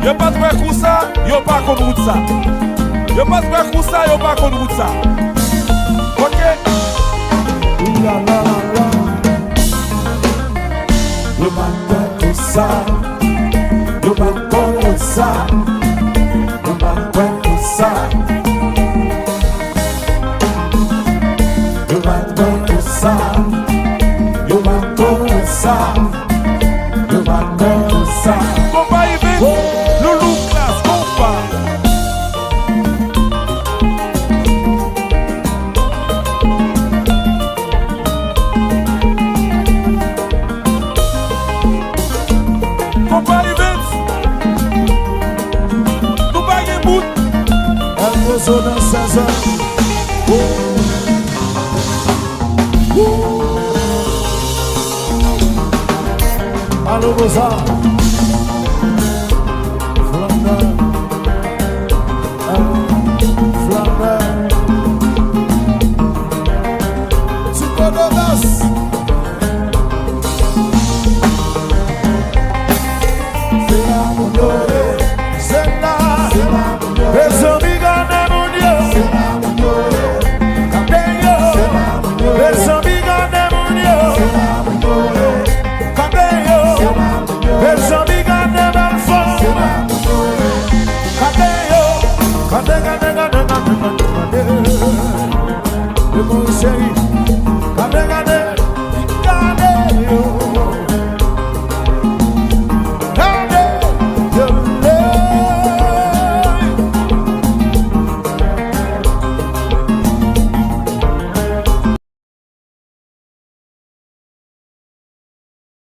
Yo pas de faire ça, yo pas qu'on route ça. Yo pas de faire ça, yo pas qu'on route ça. OK? La la la la. Yo pas de ça. Yo pas de ça. Yo pas de ça. Yo pas de ça. Yo pas de ça. Yo pas de ça. Compa Yves, Loulou classe, compa. Compa Yves, nous baguons bout. Elle résonne dans 16 ans. Allô, Rosa. Chérie,